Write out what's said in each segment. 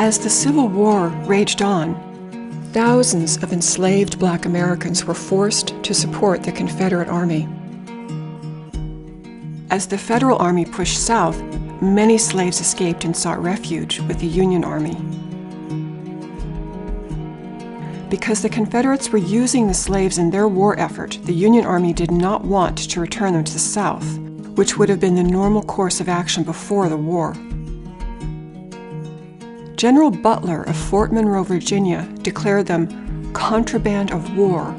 As the Civil War raged on, thousands of enslaved Black Americans were forced to support the Confederate Army. As the Federal Army pushed south, many slaves escaped and sought refuge with the Union Army. Because the Confederates were using the slaves in their war effort, the Union Army did not want to return them to the South, which would have been the normal course of action before the war. General Butler of Fort Monroe, Virginia, declared them contraband of war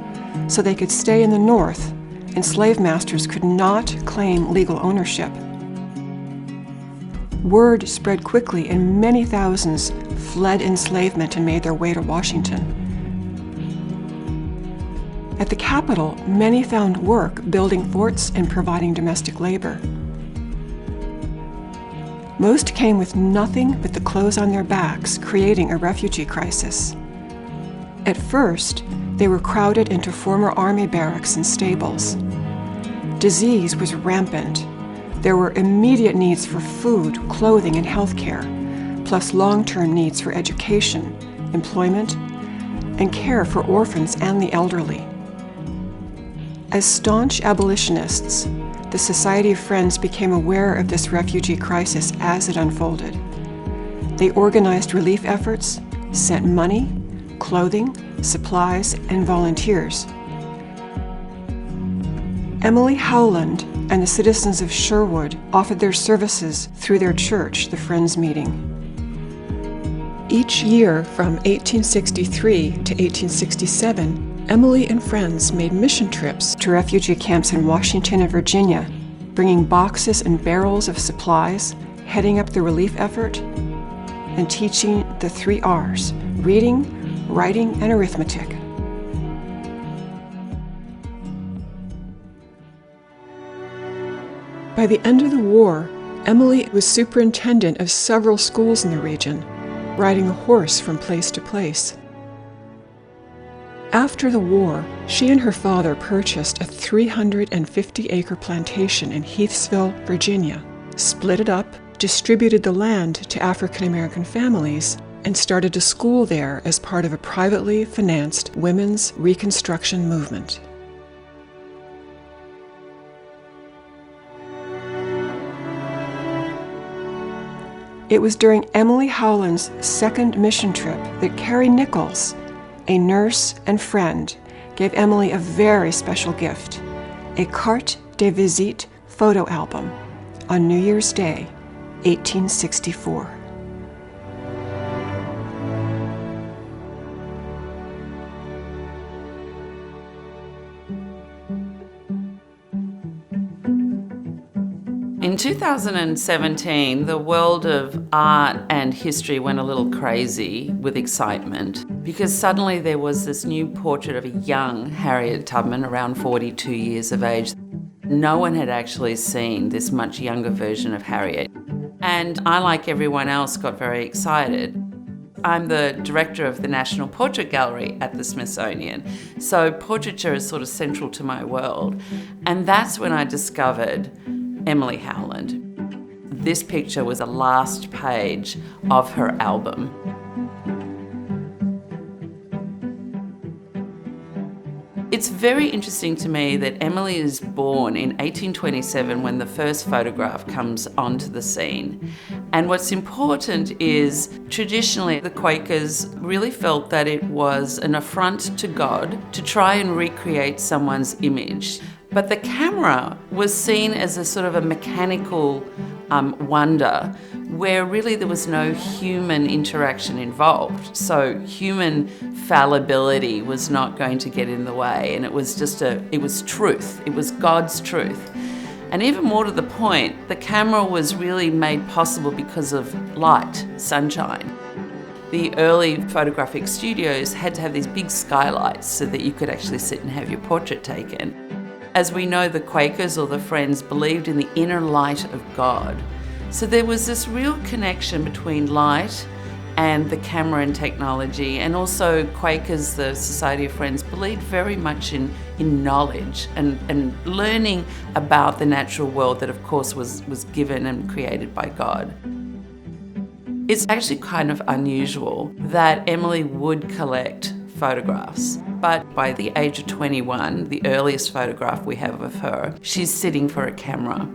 so they could stay in the North and slave masters could not claim legal ownership. Word spread quickly and many thousands fled enslavement and made their way to Washington. At the Capitol, many found work building forts and providing domestic labor. Most came with nothing but the clothes on their backs, creating a refugee crisis. At first, they were crowded into former Army barracks and stables. Disease was rampant. There were immediate needs for food, clothing, and health care, plus long-term needs for education, employment, and care for orphans and the elderly. As staunch abolitionists, the Society of Friends became aware of this refugee crisis as it unfolded. They organized relief efforts, sent money, clothing, supplies, and volunteers. Emily Howland and the citizens of Sherwood offered their services through their church, the Friends Meeting. Each year from 1863 to 1867, Emily and friends made mission trips to refugee camps in Washington and Virginia, bringing boxes and barrels of supplies, heading up the relief effort, and teaching the 3 R's: reading, writing, and arithmetic. By the end of the war, Emily was superintendent of several schools in the region, riding a horse from place to place. After the war, she and her father purchased a 350-acre plantation in Heathsville, Virginia, split it up, distributed the land to African American families, and started a school there as part of a privately financed women's Reconstruction movement. It was during Emily Howland's second mission trip that Carrie Nichols, a nurse and friend, gave Emily a very special gift, a carte de visite photo album on New Year's Day, 1864. In 2017, the world of art and history went a little crazy with excitement because suddenly there was this new portrait of a young Harriet Tubman, around 42 years of age. No one had actually seen this much younger version of Harriet. And I, like everyone else, got very excited. I'm the director of the National Portrait Gallery at the Smithsonian, so portraiture is sort of central to my world. And that's when I discovered Emily Howland. This picture was the last page of her album. It's very interesting to me that Emily is born in 1827 when the first photograph comes onto the scene. And what's important is traditionally the Quakers really felt that it was an affront to God to try and recreate someone's image. But the camera was seen as a sort of a mechanical wonder where really there was no human interaction involved. So human fallibility was not going to get in the way, and it was truth. It was God's truth. And even more to the point, the camera was really made possible because of light, sunshine. The early photographic studios had to have these big skylights so that you could actually sit and have your portrait taken. As we know, the Quakers or the Friends believed in the inner light of God. So there was this real connection between light and the camera and technology, and also Quakers, the Society of Friends, believed very much in knowledge and learning about the natural world that of course was given and created by God. It's actually kind of unusual that Emily would collect photographs, but by the age of 21, the earliest photograph we have of her, she's sitting for a camera.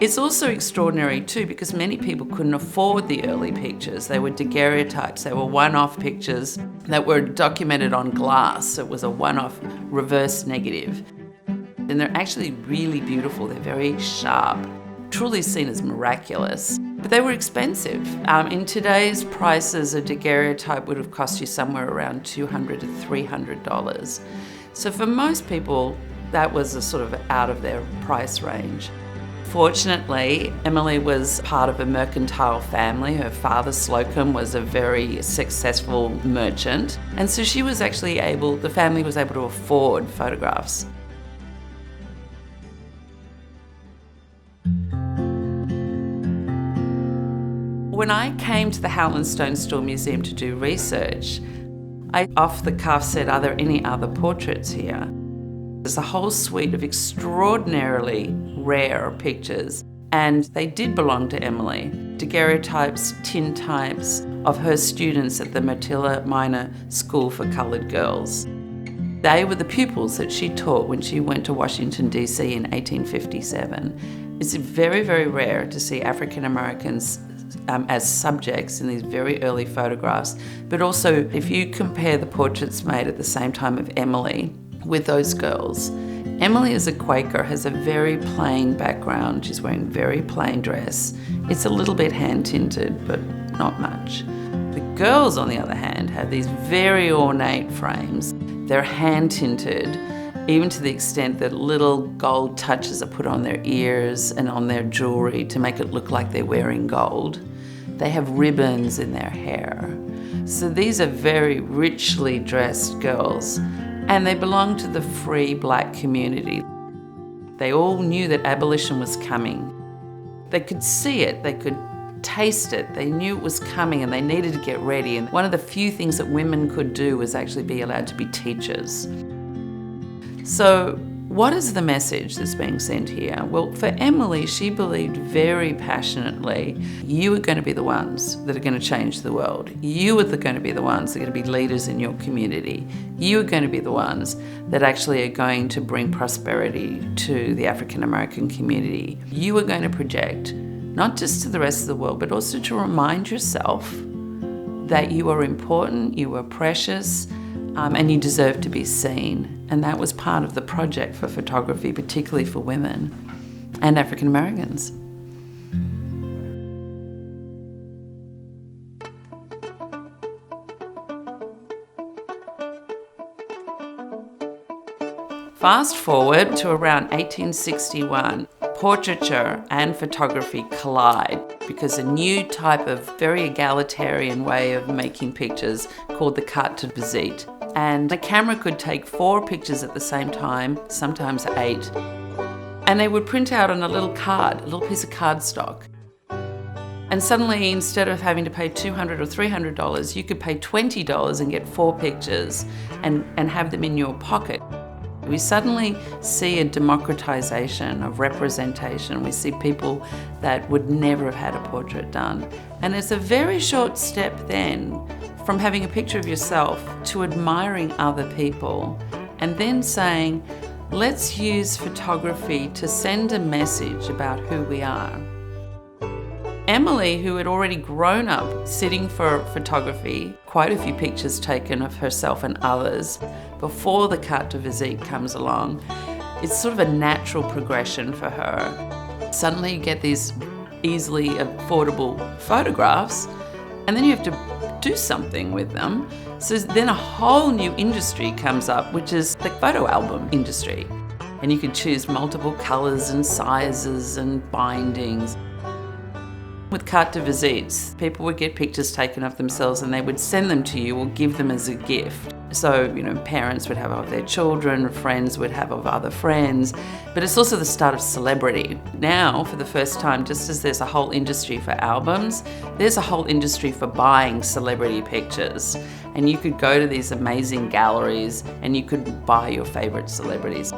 It's also extraordinary too because many people couldn't afford the early pictures. They were daguerreotypes, they were one-off pictures that were documented on glass. It was a one-off reverse negative. And they're actually really beautiful, they're very sharp, truly seen as miraculous. But they were expensive. In today's prices, a daguerreotype would have cost you somewhere around $200 to $300. So for most people, that was a sort of out of their price range. Fortunately, Emily was part of a mercantile family. Her father, Slocum, was a very successful merchant. And so she was actually the family was able to afford photographs. When I came to the Howland Stone Store Museum to do research, I off the cuff said, "Are there any other portraits here?" There's a whole suite of extraordinarily rare pictures, and they did belong to Emily. Daguerreotypes, tintypes of her students at the Matilda Minor School for Coloured Girls. They were the pupils that she taught when she went to Washington, D.C. in 1857. It's very, very rare to see African Americans as subjects in these very early photographs, but also if you compare the portraits made at the same time of Emily with those girls, Emily as a Quaker has a very plain background. She's wearing a very plain dress. It's a little bit hand-tinted, but not much. The girls, on the other hand, have these very ornate frames. They're hand-tinted, even to the extent that little gold touches are put on their ears and on their jewelry to make it look like they're wearing gold. They have ribbons in their hair. So these are very richly dressed girls, and they belong to the free black community. They all knew that abolition was coming. They could see it, they could taste it, they knew it was coming, and they needed to get ready. And one of the few things that women could do was actually be allowed to be teachers. So what is the message that's being sent here? Well, for Emily, she believed very passionately, you are going to be the ones that are going to change the world. You are going to be the ones that are going to be leaders in your community. You are going to be the ones that actually are going to bring prosperity to the African American community. You are going to project, not just to the rest of the world, but also to remind yourself that you are important, you are precious, and you deserve to be seen. And that was part of the project for photography, particularly for women and African Americans. Fast forward to around 1861, portraiture and photography collide because a new type of very egalitarian way of making pictures called the carte de visite. And the camera could take 4 pictures at the same time, sometimes 8. And they would print out on a little card, a little piece of cardstock. And suddenly, instead of having to pay $200 or $300, you could pay $20 and get 4 pictures and have them in your pocket. We suddenly see a democratization of representation. We see people that would never have had a portrait done. And it's a very short step then from having a picture of yourself to admiring other people and then saying, let's use photography to send a message about who we are. Emily, who had already grown up sitting for photography, quite a few pictures taken of herself and others before the carte de visite comes along, it's sort of a natural progression for her. Suddenly you get these easily affordable photographs, and then you have to do something with them. So then a whole new industry comes up, which is the photo album industry. And you can choose multiple colors and sizes and bindings. With carte de visites, people would get pictures taken of themselves and they would send them to you or give them as a gift. So, parents would have of their children, friends would have of other friends, but it's also the start of celebrity. Now, for the first time, just as there's a whole industry for albums, there's a whole industry for buying celebrity pictures. and you could go to these amazing galleries and you could buy your favorite celebrities.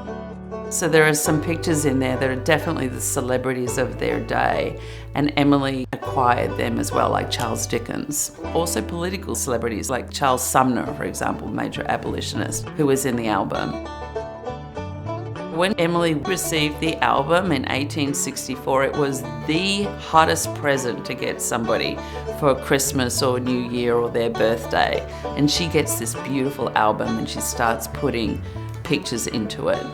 So there are some pictures in there that are definitely the celebrities of their day, and Emily acquired them as well, like Charles Dickens. Also political celebrities like Charles Sumner, for example, major abolitionist, who was in the album. When Emily received the album in 1864, it was the hottest present to get somebody for Christmas or New Year or their birthday. And she gets this beautiful album and she starts putting pictures into it.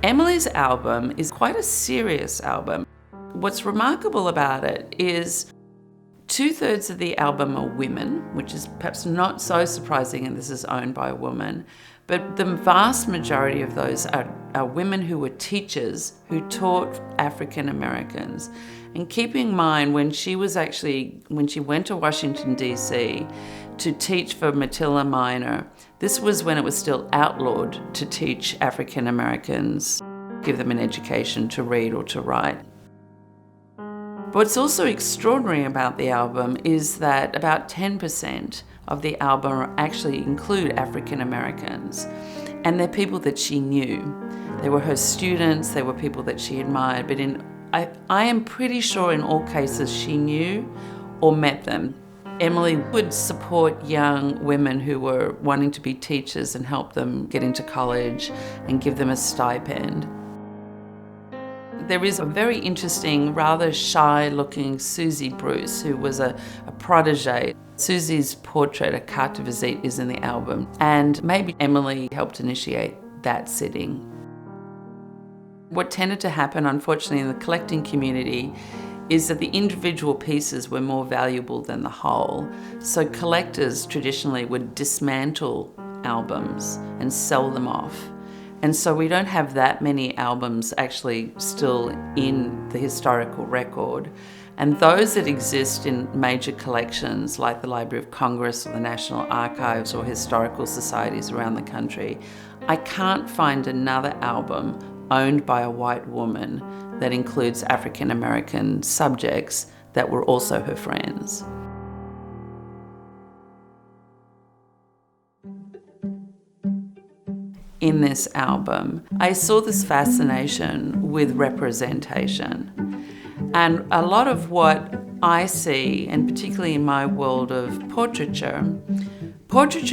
Emily's album is quite a serious album. What's remarkable about it is 2/3 of the album are women, which is perhaps not so surprising, and this is owned by a woman, but the vast majority of those are women who were teachers who taught African Americans. And keep in mind, when she went to Washington, D.C. to teach for Matilda Minor, this was when it was still outlawed to teach African Americans, give them an education to read or to write. What's also extraordinary about the album is that about 10% of the album actually include African Americans, and they're people that she knew. They were her students, they were people that she admired, but I am pretty sure in all cases she knew or met them. Emily would support young women who were wanting to be teachers and help them get into college and give them a stipend. There is a very interesting, rather shy-looking Susie Bruce, who was a protege. Susie's portrait, a carte de visite, is in the album, and maybe Emily helped initiate that sitting. What tended to happen, unfortunately, in the collecting community is that the individual pieces were more valuable than the whole. So collectors traditionally would dismantle albums and sell them off. And so we don't have that many albums actually still in the historical record. And those that exist in major collections like the Library of Congress or the National Archives or historical societies around the country, I can't find another album owned by a white woman that includes African American subjects that were also her friends. In this album, I saw this fascination with representation. And a lot of what I see, and particularly in my world of portraiture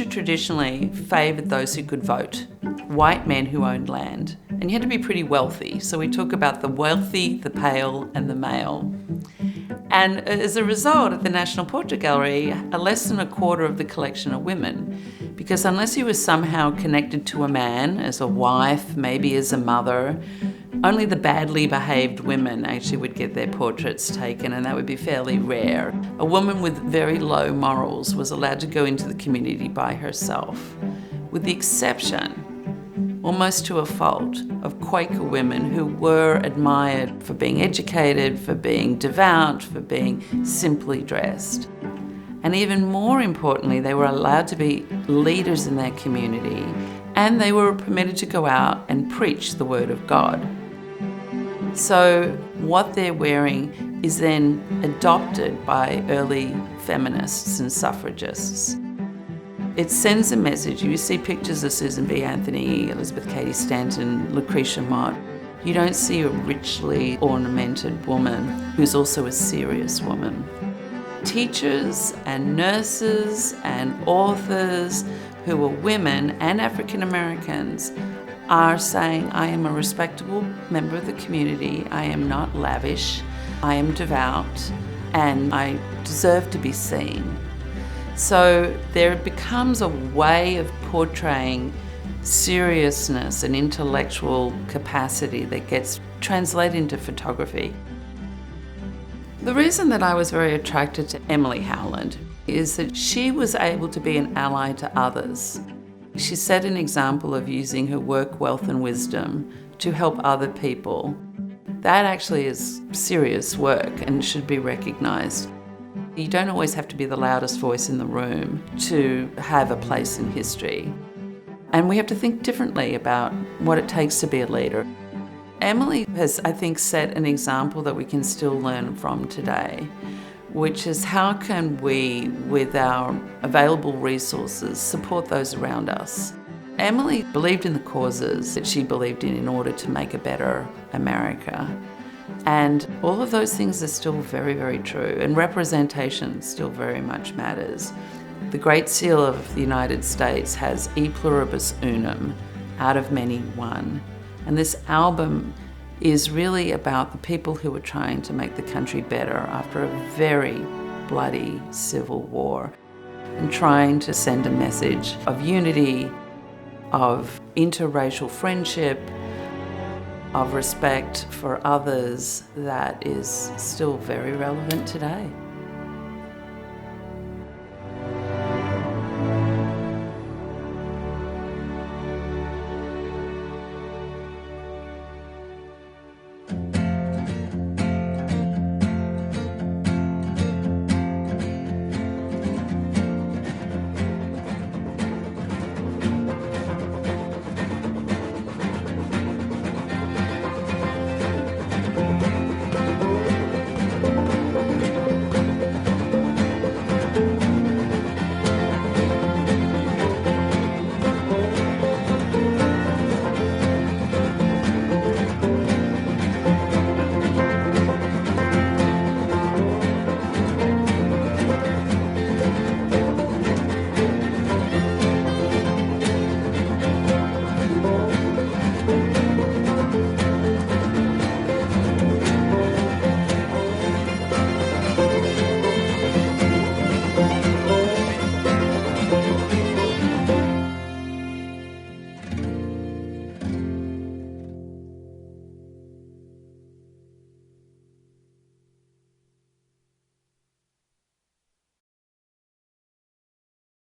traditionally favoured those who could vote, white men who owned land. And you had to be pretty wealthy. So we talk about the wealthy, the pale, and the male. And as a result, at the National Portrait Gallery, less than a quarter of the collection are women. Because unless you were somehow connected to a man, as a wife, maybe as a mother, only the badly behaved women actually would get their portraits taken, and that would be fairly rare. A woman with very low morals was allowed to go into the community by herself, with the exception, almost to a fault, of Quaker women who were admired for being educated, for being devout, for being simply dressed. And even more importantly, they were allowed to be leaders in their community, and they were permitted to go out and preach the word of God. So what they're wearing is then adopted by early feminists and suffragists. It sends a message. You see pictures of Susan B. Anthony, Elizabeth Cady Stanton, Lucretia Mott. You don't see a richly ornamented woman who's also a serious woman. Teachers and nurses and authors who are women and African Americans are saying, I am a respectable member of the community, I am not lavish, I am devout, and I deserve to be seen. So there becomes a way of portraying seriousness and intellectual capacity that gets translated into photography. The reason that I was very attracted to Emily Howland is that she was able to be an ally to others. She set an example of using her work, wealth, and wisdom to help other people. That actually is serious work and should be recognized. You don't always have to be the loudest voice in the room to have a place in history. And we have to think differently about what it takes to be a leader. Emily has, I think, set an example that we can still learn from today, which is how can we, with our available resources, support those around us. Emily believed in the causes that she believed in order to make a better America. And all of those things are still very, very true, and representation still very much matters. The Great Seal of the United States has E pluribus unum, out of many one. And this album is really about the people who were trying to make the country better after a very bloody civil war, and trying to send a message of unity, of interracial friendship, of respect for others that is still very relevant today.